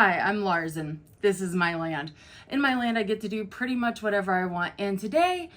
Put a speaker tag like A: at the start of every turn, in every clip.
A: Hi, I'm Lars and this is my land. In my land, I get to do pretty much whatever I want. And today,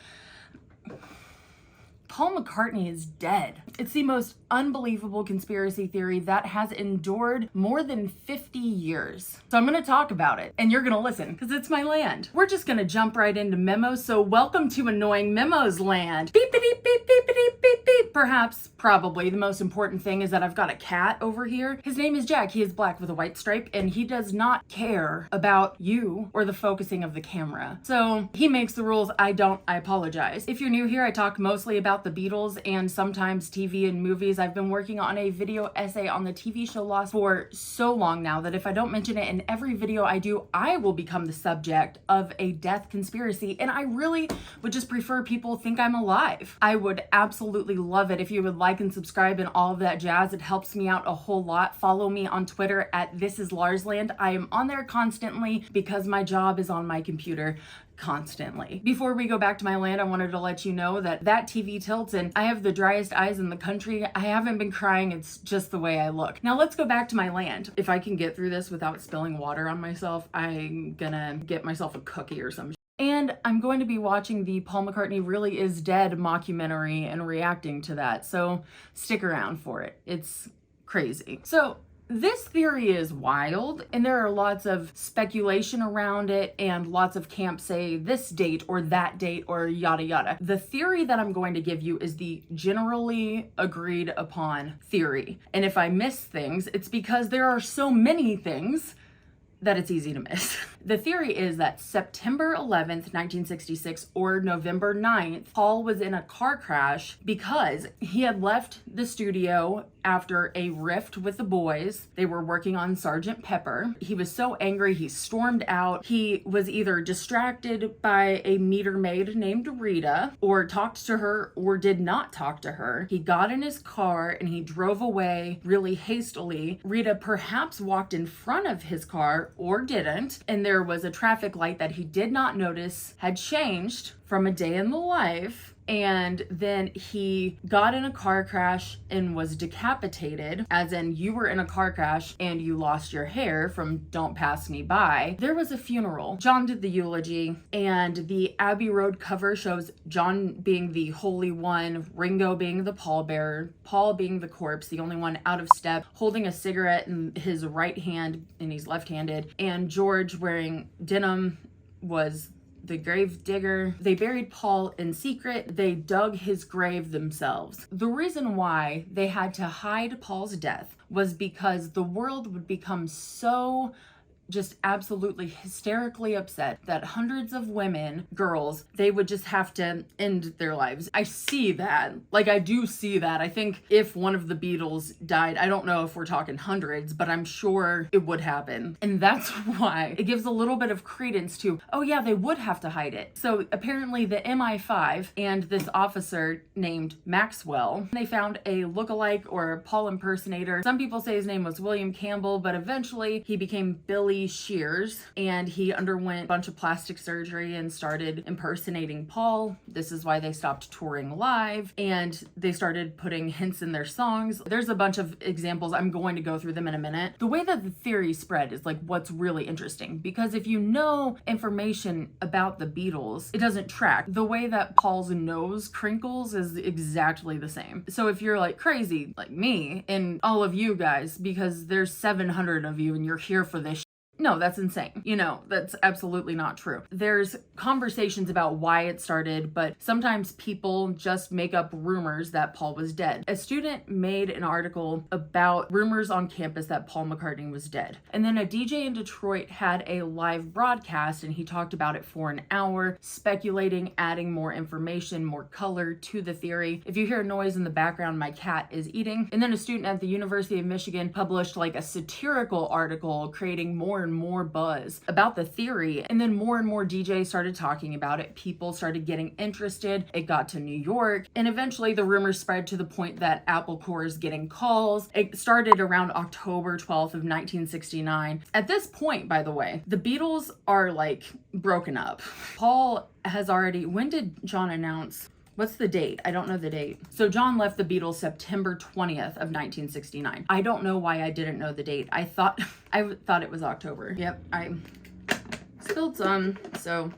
A: Paul McCartney is dead. It's the most unbelievable conspiracy theory that has endured more than 50 years. So I'm gonna talk about it and you're gonna listen because it's my land. We're just gonna jump right into memos. So welcome to Annoying Memos land. Beep, beep, beep, beep, beep, beep, beep, beep. Perhaps, probably the most important thing is that I've got a cat over here. His name is Jack. He is black with a white stripe and he does not care about you or the focusing of the camera. So he makes the rules. I don't. I apologize. If you're new here, I talk mostly about the Beatles and sometimes TV and movies. I've been working on a video essay on the TV show Lost for so long now that if I don't mention it in every video I do, I will become the subject of a death conspiracy. And I really would just prefer people think I'm alive. I would absolutely love it if you would like and subscribe and all of that jazz. It helps me out a whole lot. Follow me on Twitter at ThisIsLarsland. I am on there constantly because my job is on my computer constantly. Before we go back to my land, I wanted to let you know that TV tilts and I have the driest eyes in the country. I haven't been crying. It's just the way I look. Now let's go back to my land. If I can get through this without spilling water on myself, I'm gonna get myself a cookie or some. And I'm going to be watching the Paul McCartney Really Is Dead mockumentary and reacting to that. So stick around for it. It's crazy. So this theory is wild and there are lots of speculation around it and lots of camps say this date or that date or yada yada. The theory that I'm going to give you is the generally agreed upon theory. And if I miss things, it's because there are so many things that it's easy to miss. The theory is that September 11th, 1966 or November 9th, Paul was in a car crash because he had left the studio after a rift with the boys. They were working on Sergeant Pepper. He was so angry, he stormed out. He was either distracted by a meter maid named Rita or talked to her or did not talk to her. He got in his car and he drove away really hastily. Rita perhaps walked in front of his car or didn't, and there was a traffic light that he did not notice had changed from a day in the life. And then he got in a car crash and was decapitated, as in you were in a car crash and you lost your hair from Don't Pass Me By. There was a funeral. John did the eulogy and the Abbey Road cover shows John being the Holy One, Ringo being the pallbearer, Paul being the corpse, the only one out of step, holding a cigarette in his right hand and he's left-handed, and George wearing denim was the grave digger. They buried Paul in secret. They dug his grave themselves. The reason why they had to hide Paul's death was because the world would become so just absolutely hysterically upset that hundreds of women, girls, they would just have to end their lives. I see that. Like, I do see that. I think if one of the Beatles died, I don't know if we're talking hundreds, but I'm sure it would happen. And that's why it gives a little bit of credence to, oh yeah, they would have to hide it. So apparently the MI5 and this officer named Maxwell, they found a lookalike or a Paul impersonator. Some people say his name was William Campbell, but eventually he became Billy Shears and he underwent a bunch of plastic surgery and started impersonating Paul. This is why they stopped touring live and they started putting hints in their songs. There's a bunch of examples. I'm going to go through them in a minute. The way that the theory spread is like what's really interesting, because if you know information about the Beatles, it doesn't track. The way that Paul's nose crinkles is exactly the same. So if you're like crazy like me and all of you guys, because there's 700 of you and you're here for this, no, that's insane. You know, that's absolutely not true. There's conversations about why it started, but sometimes people just make up rumors that Paul was dead. A student made an article about rumors on campus that Paul McCartney was dead. And then a DJ in Detroit had a live broadcast and he talked about it for an hour, speculating, adding more information, more color to the theory. If you hear a noise in the background, my cat is eating. And then a student at the University of Michigan published like a satirical article creating more and more buzz about the theory. And then more and more DJs started talking about it. People started getting interested. It got to New York. And eventually the rumors spread to the point that Apple Corps is getting calls. It started around October 12th of 1969. At this point, by the way, the Beatles are like broken up. Paul has already, when did John announce What's the date? I don't know the date. So John left the Beatles September 20th of 1969. I don't know why I didn't know the date. I thought it was October. Yep, I spilled some, so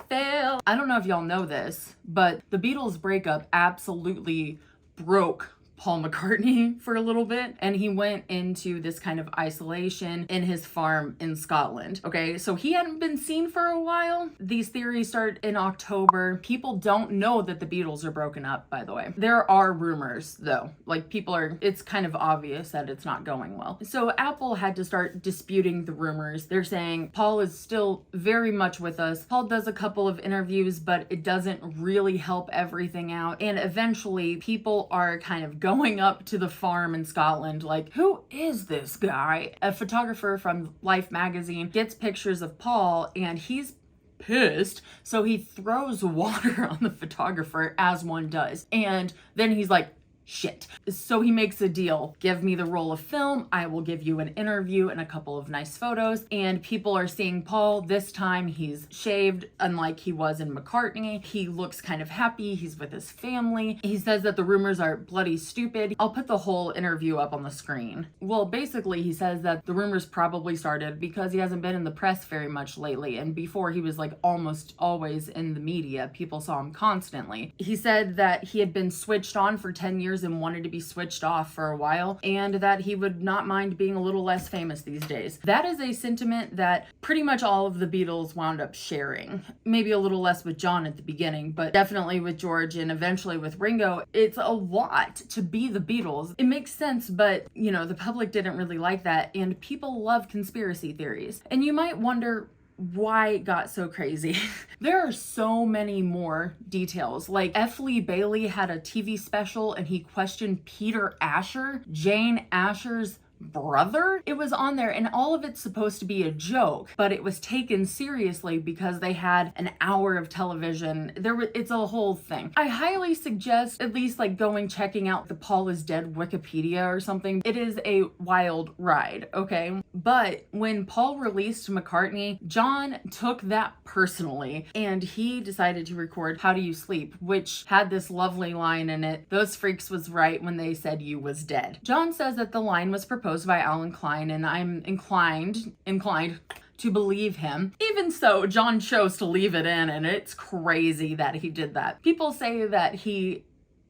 A: fail. I don't know if y'all know this, but the Beatles breakup absolutely broke Paul McCartney for a little bit, and he went into this kind of isolation in his farm in Scotland. Okay, so he hadn't been seen for a while. These theories start in October. People don't know that the Beatles are broken up, by the way. There are rumors, though. Like, it's kind of obvious that it's not going well. So Apple had to start disputing the rumors. They're saying Paul is still very much with us. Paul does a couple of interviews, but it doesn't really help everything out. And eventually, people are kind of going up to the farm in Scotland like, who is this guy? A photographer from Life magazine gets pictures of Paul, and he's pissed, so he throws water on the photographer, as one does, and then he's like, shit. So he makes a deal. Give me the roll of film. I will give you an interview and a couple of nice photos. And people are seeing Paul. This time he's shaved, unlike he was in McCartney. He looks kind of happy. He's with his family. He says that the rumors are bloody stupid. I'll put the whole interview up on the screen. Well, basically he says that the rumors probably started because he hasn't been in the press very much lately. And before, he was like almost always in the media. People saw him constantly. He said that he had been switched on for 10 years and wanted to be switched off for a while, and that he would not mind being a little less famous these days. That is a sentiment that pretty much all of the Beatles wound up sharing. Maybe a little less with John at the beginning, but definitely with George and eventually with Ringo. It's a lot to be the Beatles. It makes sense, but you know, the public didn't really like that, and people love conspiracy theories. And you might wonder why it got so crazy. There are so many more details. Like, F. Lee Bailey had a TV special and he questioned Peter Asher, Jane Asher's brother. It was on there, and all of it's supposed to be a joke, but it was taken seriously because they had an hour of television. It's a whole thing. I highly suggest at least like checking out the Paul is Dead Wikipedia or something. It is a wild ride, okay? But when Paul released McCartney, John took that personally, and he decided to record How Do You Sleep, which had this lovely line in it. Those freaks was right when they said you was dead. John says that the line was proposed by Alan Klein, and I'm inclined to believe him. Even so, John chose to leave it in, and it's crazy that he did that. People say that he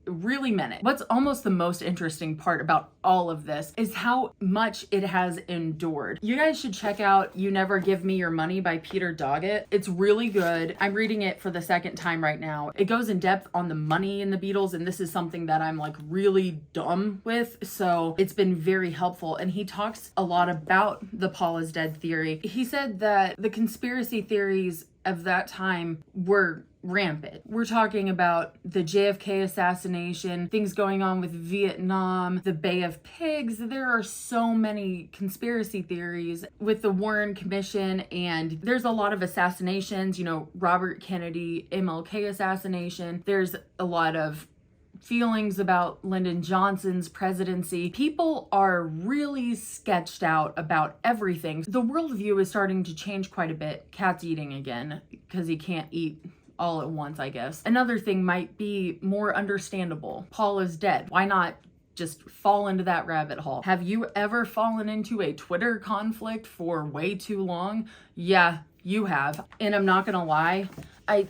A: really meant it. What's almost the most interesting part about all of this is how much it has endured. You guys should check out You Never Give Me Your Money by Peter Doggett. It's really good. I'm reading it for the second time right now. It goes in depth on the money in the Beatles, and this is something that I'm like really dumb with, so it's been very helpful. And he talks a lot about the Paul is Dead theory. He said that the conspiracy theories of that time were rampant. We're talking about the JFK assassination, things going on with Vietnam, the Bay of Pigs. There are so many conspiracy theories with the Warren Commission, and there's a lot of assassinations, you know, Robert Kennedy, MLK assassination. There's a lot of feelings about Lyndon Johnson's presidency. People are really sketched out about everything. The worldview is starting to change quite a bit. Cat's eating again because he can't eat all at once, I guess. Another thing might be more understandable. Paul is dead. Why not just fall into that rabbit hole? Have you ever fallen into a Twitter conflict for way too long? Yeah, you have. And I'm not gonna lie, I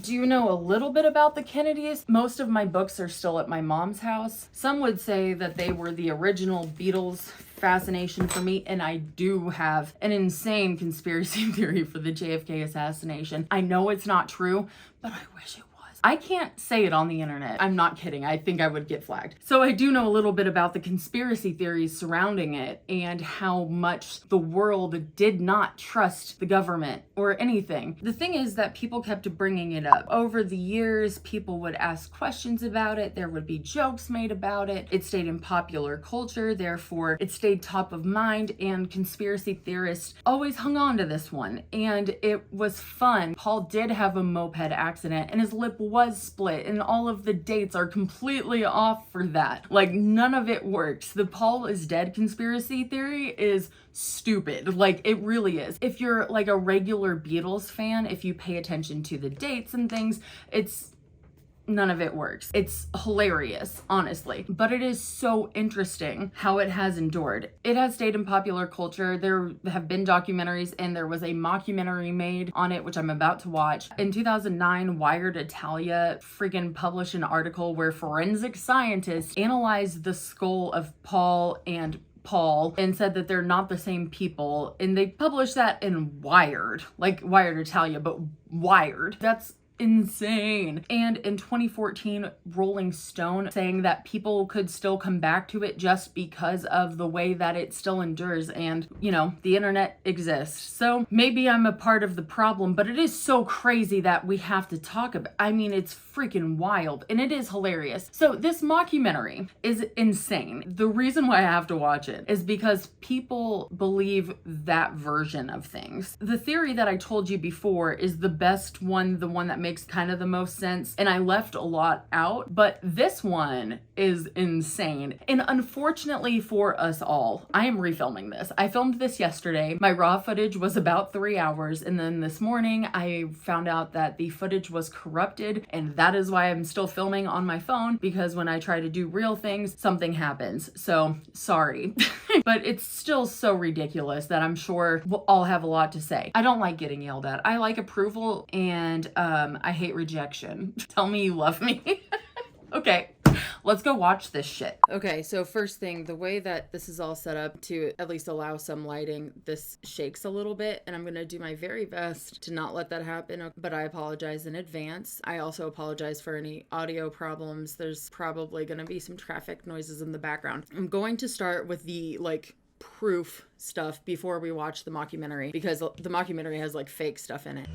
A: do know a little bit about the Kennedys. Most of my books are still at my mom's house. Some would say that they were the original Beatles fascination for me, and I do have an insane conspiracy theory for the JFK assassination. I know it's not true, but I wish it was. I can't say it on the internet. I'm not kidding. I think I would get flagged. So I do know a little bit about the conspiracy theories surrounding it and how much the world did not trust the government or anything. The thing is that people kept bringing it up. Over the years, people would ask questions about it. There would be jokes made about it. It stayed in popular culture, therefore it stayed top of mind, and conspiracy theorists always hung on to this one. And it was fun. Paul did have a moped accident, and his lip was split, and all of the dates are completely off for that. Like, none of it works. The Paul is Dead conspiracy theory is stupid. Like, it really is. If you're like a regular Beatles fan, if you pay attention to the dates and things, it's none of it works. It's hilarious, honestly, but it is so interesting how it has endured. It has stayed in popular culture. There have been documentaries, and there was a mockumentary made on it, which I'm about to watch. In 2009, Wired Italia freaking published an article where forensic scientists analyzed the skull of Paul and said that they're not the same people, and they published that in Wired, like Wired Italia, but Wired. That's insane. And in 2014, Rolling Stone saying that people could still come back to it just because of the way that it still endures. And, you know, the internet exists. So maybe I'm a part of the problem, but it is so crazy that we have to talk about. I mean, it's freaking wild, and it is hilarious. So this mockumentary is insane. The reason why I have to watch it is because people believe that version of things. The theory that I told you before is the best one, the one that makes kind of the most sense, and I left a lot out, but this one is insane. And unfortunately for us all, I am refilming this. I filmed this yesterday. My raw footage was about 3 hours, and then this morning I found out that the footage was corrupted, and that is why I'm still filming on my phone, because when I try to do real things, something happens. So sorry. But it's still so ridiculous that I'm sure we'll all have a lot to say. I don't like getting yelled at. I like approval, and I hate rejection. Tell me you love me. Okay, let's go watch this shit. Okay, so first thing, the way that this is all set up to at least allow some lighting, this shakes a little bit, and I'm gonna do my very best to not let that happen, but I apologize in advance. I also apologize for any audio problems. There's probably gonna be some traffic noises in the background. I'm going to start with the, like, proof stuff before we watch the mockumentary, because the mockumentary has, like, fake stuff in it.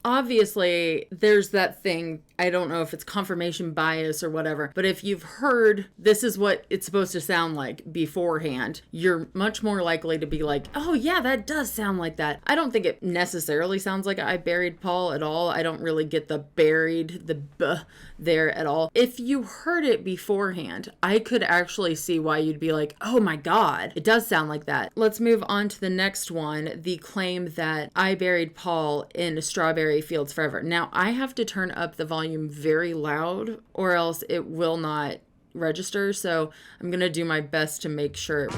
A: Obviously, there's that thing, I don't know if it's confirmation bias or whatever, but if you've heard this is what it's supposed to sound like beforehand, you're much more likely to be like, oh yeah, that does sound like that. I don't think it necessarily sounds like I buried Paul at all. I don't really get the buried, the b there at all. If you heard it beforehand, I could actually see why you'd be like, oh my God, it does sound like that. Let's move on to the next one, the claim that I buried Paul in Strawberry Fields Forever. Now, I have to turn up the volume very loud or else it will not register, so I'm gonna do my best to make sure.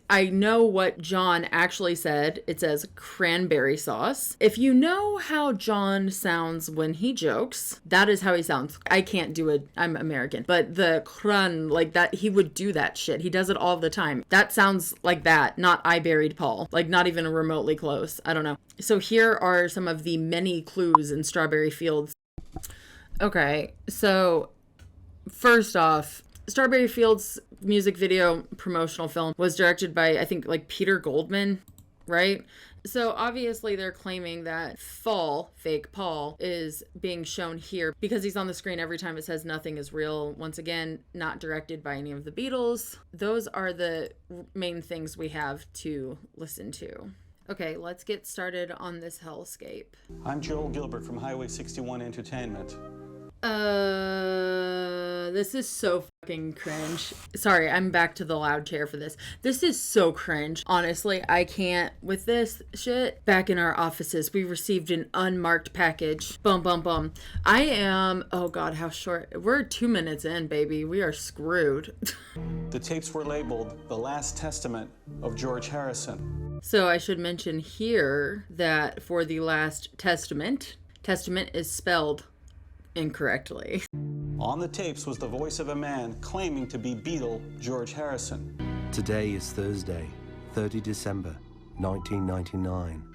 A: I know what John actually said. It says cranberry sauce. If you know how John sounds when he jokes, that is how he sounds. I can't do it. I'm American. But the crun, like that, he would do that shit. He does it all the time. That sounds like that, not I buried Paul. Like not even remotely close. I don't know. So here are some of the many clues in Strawberry Fields. Okay, so first off, Strawberry Fields music video promotional film was directed by, I think, like Peter Goldman, right? So obviously they're claiming that fake Paul, is being shown here because he's on the screen every time it says nothing is real. Once again, not directed by any of the Beatles. Those are the main things we have to listen to. Okay, let's get started on this hellscape.
B: I'm Joel Gilbert from Highway 61 Entertainment.
A: This is so fucking cringe. Sorry, I'm back to the loud chair for this. This is so cringe. Honestly, I can't with this shit. Back in our offices, we received an unmarked package. Bum, bum, bum. I am, oh God, how short. We're 2 minutes in, baby. We are screwed.
B: The tapes were labeled The Last Testament of George Harrison.
A: So I should mention here that for the Last Testament is spelled incorrectly.
B: On the tapes was the voice of a man claiming to be Beatle George Harrison.
C: Today is Thursday, 30 December, 1999.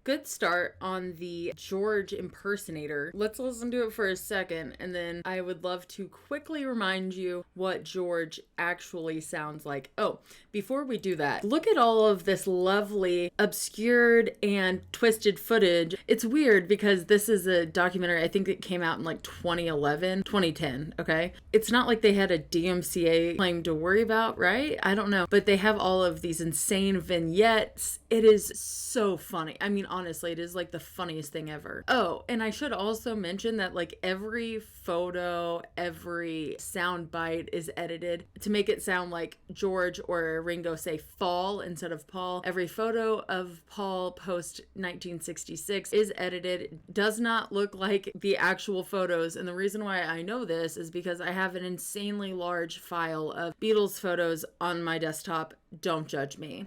A: Good start on the George impersonator. Let's listen to it for a second, and then I would love to quickly remind you what George actually sounds like. Oh, before we do that, look at all of this lovely, obscured and twisted footage. It's weird because this is a documentary, I think it came out in like 2010, okay? It's not like they had a DMCA claim to worry about, right? I don't know. But they have all of these insane vignettes. It is so funny. I mean, honestly, it is like the funniest thing ever. Oh, and I should also mention that like every photo, every sound bite is edited to make it sound like George or Ringo say fall instead of Paul. Every photo of Paul post 1966 is edited, does not look like the actual photos. And the reason why I know this is because I have an insanely large file of Beatles photos on my desktop. Don't judge me.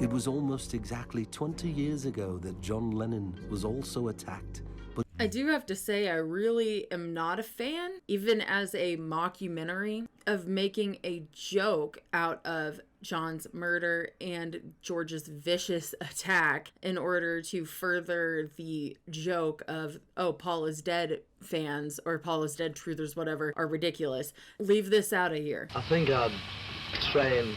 C: It was almost exactly 20 years ago that John Lennon was also attacked. But
A: I do have to say, I really am not a fan, even as a mockumentary, of making a joke out of John's murder and George's vicious attack in order to further the joke of, oh, Paul is dead fans or Paul is dead truthers, whatever, are ridiculous. Leave this out of here.
D: I think I'd train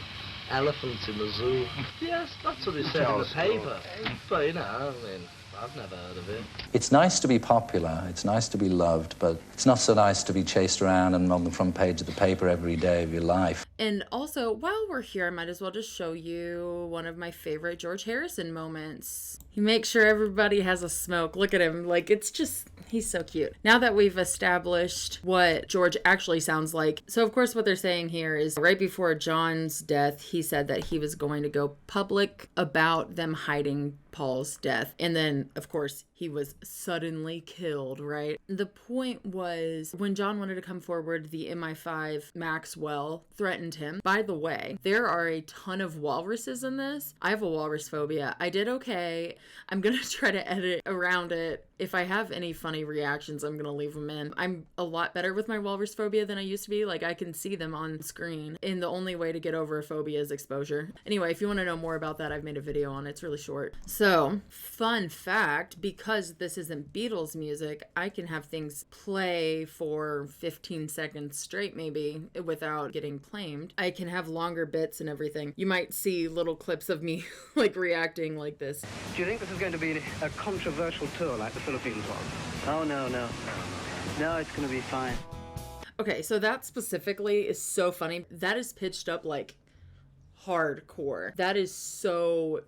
D: elephants in the zoo. Yes, that's what it said in the paper. But, you know, I mean, I've never heard of it.
E: It's nice to be popular, it's nice to be loved, but it's not so nice to be chased around and on the front page of the paper every day of your life.
A: And also, while we're here, I might as well just show you one of my favorite George Harrison moments. He makes sure everybody has a smoke. Look at him. Like, it's just, he's so cute. Now that we've established what George actually sounds like, so of course what they're saying here is right before John's death, he said that he was going to go public about them hiding Paul's death. And then, of course, he was suddenly killed, right? The point was when John wanted to come forward, the MI5 Maxwell threatened him. By the way, there are a ton of walruses in this. I have a walrus phobia. I did okay. I'm gonna try to edit around it. If I have any funny reactions, I'm gonna leave them in. I'm a lot better with my walrus phobia than I used to be. Like, I can see them on screen. And the only way to get over a phobia is exposure. Anyway, if you want to know more about that, I've made a video on it. It's really short. So, fun fact, because this isn't Beatles music, I can have things play for 15 seconds straight, maybe, without getting claimed. I can have longer bits and everything. You might see little clips of me, like, reacting like this.
F: Do you think this is going to be a controversial tour like the Philippines was?
G: Oh, no. No, it's going to be fine.
A: Okay, so that specifically is so funny. That is pitched up like hardcore. That is so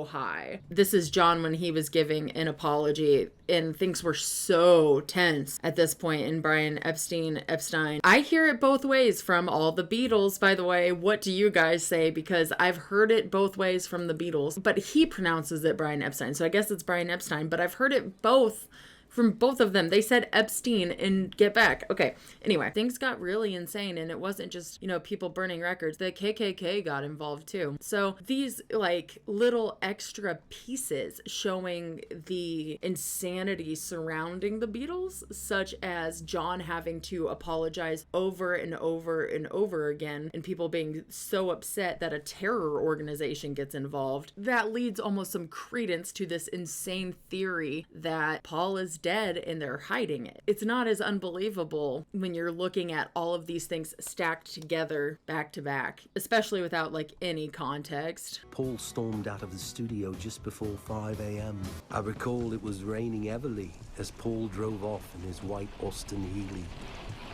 A: high. This is John when he was giving an apology and things were so tense at this point in Brian Epstein. I hear it both ways from all the Beatles, by the way. What do you guys say? Because I've heard it both ways from the Beatles, but he pronounces it Brian Epstein. So I guess it's Brian Epstein, but I've heard it both from both of them. They said Epstein in Get Back. Okay, anyway, things got really insane, and it wasn't just, people burning records. The KKK got involved too. So these like little extra pieces showing the insanity surrounding the Beatles, such as John having to apologize over and over and over again, and people being so upset that a terror organization gets involved, that leads almost some credence to this insane theory that Paul is dead and they're hiding it. It's not as unbelievable when you're looking at all of these things stacked together back to back, especially without like any context.
C: Paul stormed out of the studio just before 5 a.m. I recall it was raining heavily as Paul drove off in his white Austin Healey.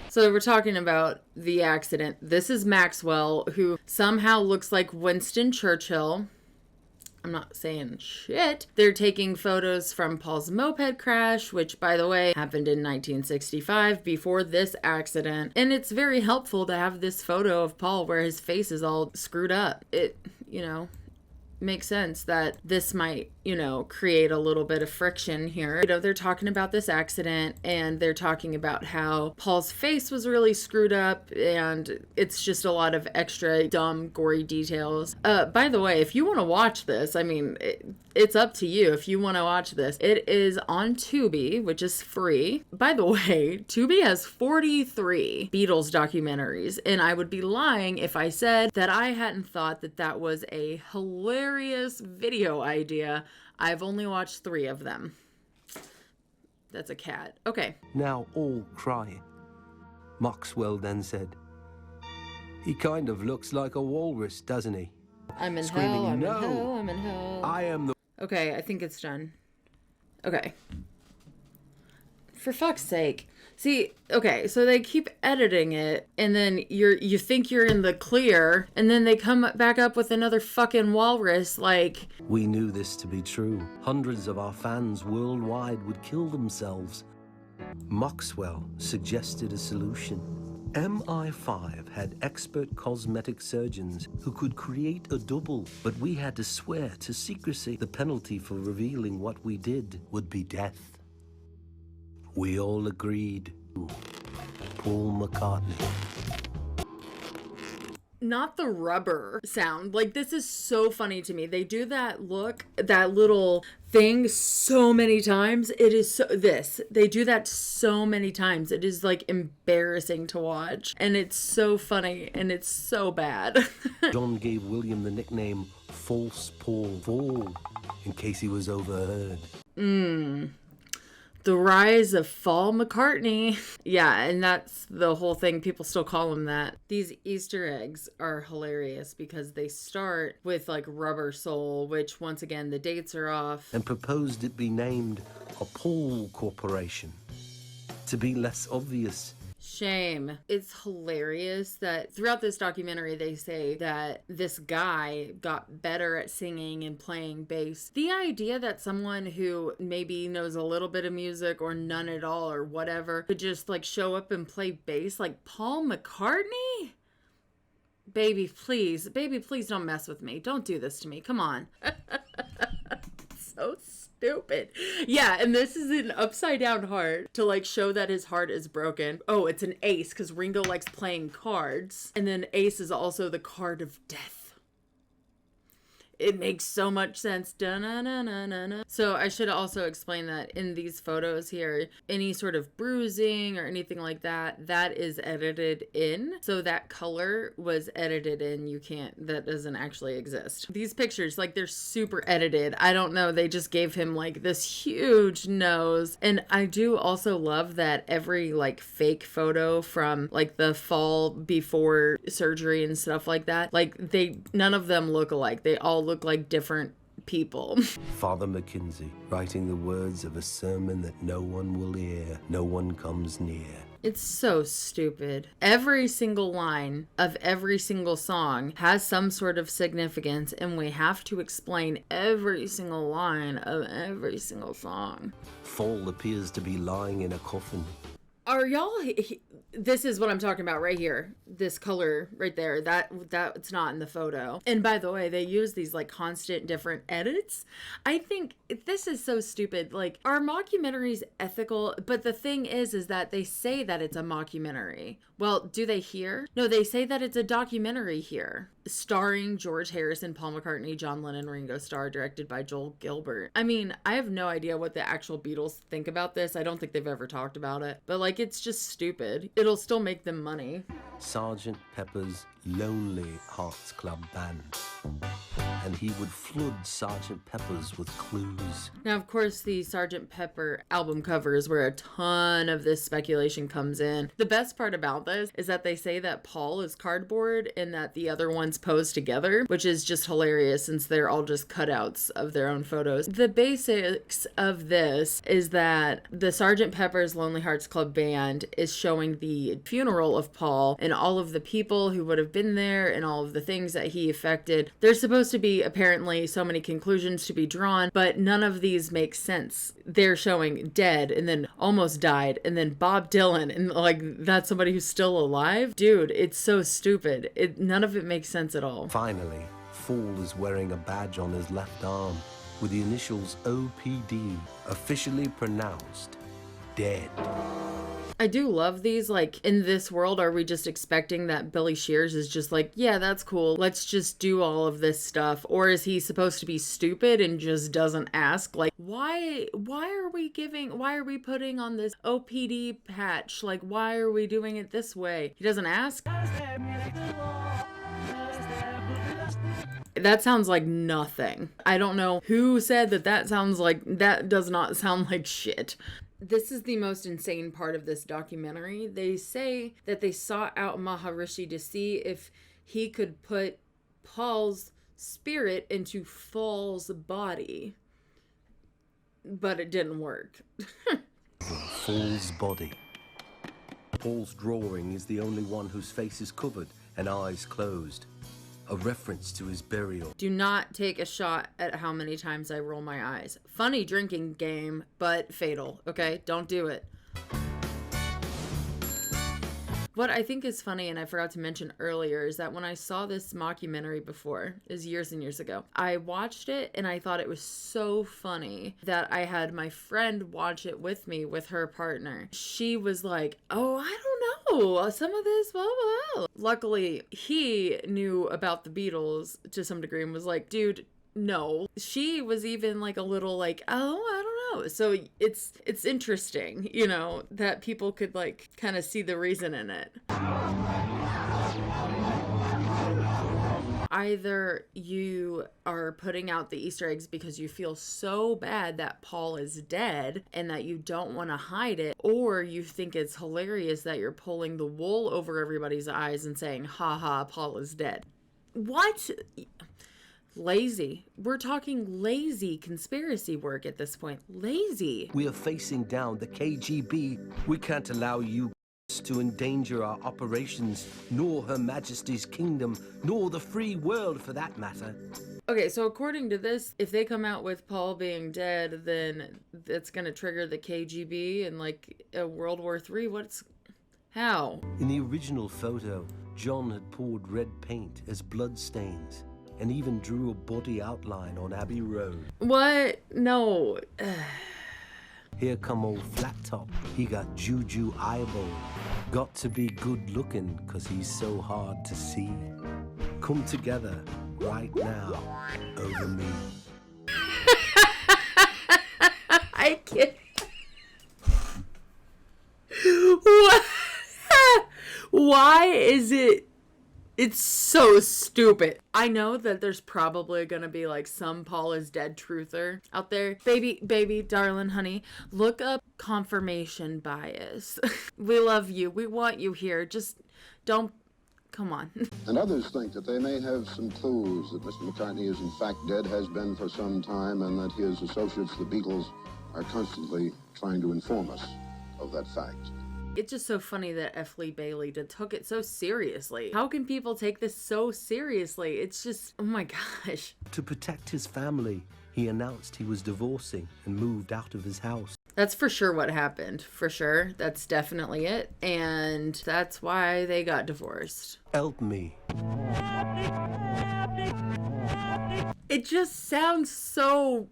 A: So we're talking about the accident. This is Maxwell, who somehow looks like Winston Churchill. I'm not saying shit. They're taking photos from Paul's moped crash, which, by the way, happened in 1965 before this accident. And it's very helpful to have this photo of Paul where his face is all screwed up. It, makes sense that this might, create a little bit of friction here. They're talking about this accident and they're talking about how Paul's face was really screwed up and it's just a lot of extra dumb, gory details. By the way, if you want to watch this, it's up to you if you want to watch this. It is on Tubi, which is free. By the way, Tubi has 43 Beatles documentaries, and I would be lying if I said that I hadn't thought that that was a hilarious video idea. I've only watched 3 of them. That's a cat. Okay.
C: Now all crying. Maxwell then said, "He kind of looks like a walrus, doesn't he?"
A: I'm in
C: Screaming,
A: hell, I'm
C: "No,
A: in hell, I'm in hell.
C: I am the..."
A: Okay, I think it's done. Okay. For fuck's sake. See, okay, so they keep editing it, and then you think you're in the clear, and then they come back up with another fucking walrus, like...
C: We knew this to be true. Hundreds of our fans worldwide would kill themselves. Maxwell suggested a solution. MI5 had expert cosmetic surgeons who could create a double, but we had to swear to secrecy. The penalty for revealing what we did would be death. We all agreed. Paul McCartney.
A: Not the rubber sound. Like, this is so funny to me. They do that look, that little thing so many times. It is so, they do that so many times. It is like embarrassing to watch. And it's so funny and it's so bad.
C: John gave William the nickname False Paul Fall, in case he was overheard.
A: The rise of Paul McCartney. Yeah, and that's the whole thing. People still call him that. These Easter eggs are hilarious because they start with like Rubber Soul, which once again, the dates are off.
C: And proposed it be named a Paul Corporation to be less obvious.
A: Shame. It's hilarious that throughout this documentary, they say that this guy got better at singing and playing bass. The idea that someone who maybe knows a little bit of music or none at all or whatever could just like show up and play bass like Paul McCartney? Baby, please don't mess with me. Don't do this to me. Come on. So stupid. Yeah, and this is an upside down heart to like show that his heart is broken. Oh, it's an ace because Ringo likes playing cards. And then ace is also the card of death. It makes so much sense. Da-na-na-na-na-na. So I should also explain that in these photos here, any sort of bruising or anything like that, that is edited in. So that color was edited in. That doesn't actually exist. These pictures, like they're super edited. I don't know. They just gave him like this huge nose. And I do also love that every like fake photo from like the fall before surgery and stuff like that, like none of them look alike. They all look like different people.
C: Father McKinsey, writing the words of a sermon that no one will hear, no one comes near.
A: It's so stupid. Every single line of every single song has some sort of significance, and we have to explain every single line of every sintle song.
C: Fall appears to be lying in a coffin.
A: Are y'all... This is what I'm talking about right here. This color right there. That's not in the photo. And by the way, they use these like constant different edits. I think this is so stupid. Like, are mockumentaries ethical? But the thing is that they say that it's a mockumentary. Well, do they here? No, they say that it's a documentary here. Starring George Harrison, Paul McCartney, John Lennon, Ringo Starr, directed by Joel Gilbert. I mean, I have no idea what the actual Beatles think about this. I don't think they've ever talked about it. But like, it's just stupid. It'll still make them money.
C: Sgt. Pepper's Lonely Hearts Club Band. And he would flood Sgt. Pepper's with clues.
A: Now, of course, the Sgt. Pepper album cover is where a ton of this speculation comes in. The best part about this is that they say that Paul is cardboard and that the other ones pose together, which is just hilarious since they're all just cutouts of their own photos. The basics of this is that the Sgt. Pepper's Lonely Hearts Club Band is showing the funeral of Paul and all of the people who would have been there and all of the things that he affected. There's supposed to be apparently so many conclusions to be drawn, but none of these make sense. They're showing dead and then almost died and then Bob Dylan and like that's somebody who's still alive. Dude, it's so stupid. None of it makes sense at all.
C: Finally, Fall is wearing a badge on his left arm with the initials OPD, officially pronounced dead.
A: I do love these. Like, in this world, are we just expecting that Billy Shears is just like, yeah, that's cool, let's just do all of this stuff? Or is he supposed to be stupid and just doesn't ask? Like, why are we putting on this OPD patch? Like, why are we doing it this way? He doesn't ask? That sounds like nothing. I don't know who said that sounds like, that does not sound like shit. This is the most insane part of this documentary. They say that they sought out Maharishi to see if he could put Paul's spirit into Fall's body. But it didn't work.
C: Paul's body. Paul's drawing is the only one whose face is covered and eyes closed, a reference to his burial.
A: Do not take a shot at how many times I roll my eyes. Funny drinking game, but fatal, okay? Don't do it. What I think is funny, and I forgot to mention earlier, is that when I saw this mockumentary before, is years and years ago, I watched it and I thought it was so funny that I had my friend watch it with me with her partner. She was like, oh, I don't know, some of this, blah, blah, blah. Luckily, he knew about the Beatles to some degree and was like, dude, no. She was even like a little like, oh, I don't know. So it's interesting, you know, that people could like kind of see the reason in it. Either you are putting out the Easter eggs because you feel so bad that Paul is dead and that you don't want to hide it, or you think it's hilarious that you're pulling the wool over everybody's eyes and saying, ha ha, Paul is dead. What? Lazy. We're talking lazy conspiracy work at this point. Lazy.
C: We are facing down the KGB. We can't allow you to endanger our operations, nor Her Majesty's kingdom, nor the free world for that matter.
A: Okay, so according to this, if they come out with Paul being dead, then it's going to trigger the KGB and like a World War III. How?
C: In the original photo, John had poured red paint as blood stains and even drew a body outline on Abbey Road.
A: What? No.
C: Here come old Flat Top. He got juju eyeball. Got to be good looking cause he's so hard to see. Come together right now over me.
A: I can't. What? Why is it? It's so stupid. I know that there's probably gonna be like some Paul is dead truther out there. Baby, darling, honey, look up confirmation bias. We love you. We want you here. Just don't, come on.
H: And others think that they may have some clues that Mr. McCartney is in fact dead, has been for some time, and that his associates, the Beatles, are constantly trying to inform us of that fact.
A: It's just so funny that F. Lee Bailey took it so seriously. How can people take this so seriously? It's just, oh my gosh.
C: To protect his family, he announced he was divorcing and moved out of his house.
A: That's for sure what happened. For sure. That's definitely it. And that's why they got divorced.
C: Help me.
A: It just sounds so...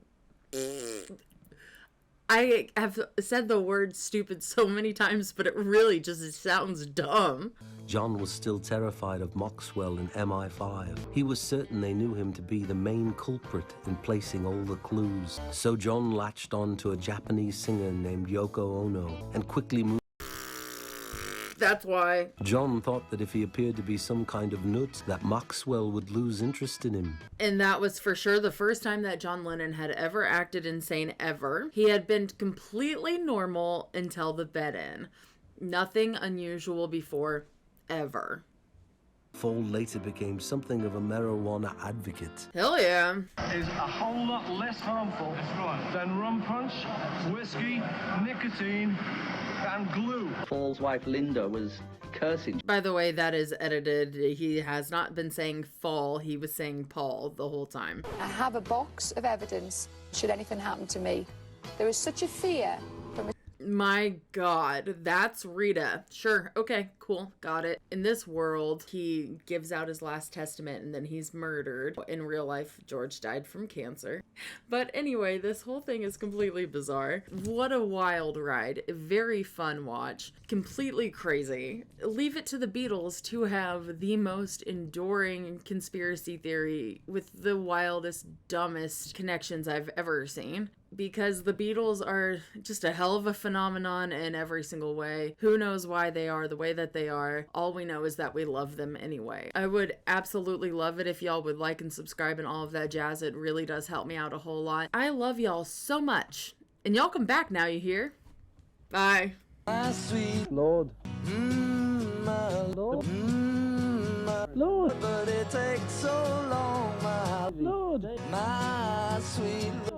A: I have said the word stupid so many times, but it really just sounds dumb.
C: John was still terrified of Maxwell and MI5. He was certain they knew him to be the main culprit in placing all the clues. So John latched on to a Japanese singer named Yoko Ono and quickly moved.
A: That's why.
C: John thought that if he appeared to be some kind of nut, that Maxwell would lose interest in him.
A: And that was for sure the first time that John Lennon had ever acted insane ever. He had been completely normal until the bed-in. Nothing unusual before, ever.
C: Paul later became something of a marijuana advocate.
A: Hell yeah.
I: Is a whole lot less harmful than rum punch, whiskey, nicotine, and glue.
G: Paul's wife Linda was cursing.
A: By the way, that is edited. He has not been saying fall, he was saying Paul the whole time.
J: I have a box of evidence should anything happen to me. There is such a fear from a...
A: My God, that's Rita. Sure, okay, cool, got it. In this world, he gives out his last testament and then he's murdered. In real life, George died from cancer. But anyway, this whole thing is completely bizarre. What a wild ride. Very fun watch. Completely crazy. Leave it to the Beatles to have the most enduring conspiracy theory with the wildest, dumbest connections I've ever seen. Because the Beatles are just a hell of a phenomenon in every single way. Who knows why they are the way that they are. All we know is that we love them anyway. I would absolutely love it if y'all would like and subscribe and all of that jazz. It really does help me out a whole lot. I love y'all so much. And y'all come back now, you hear? Bye.
K: My sweet Lord. My Lord. My Lord. But it takes so long, my Lord. My sweet Lord.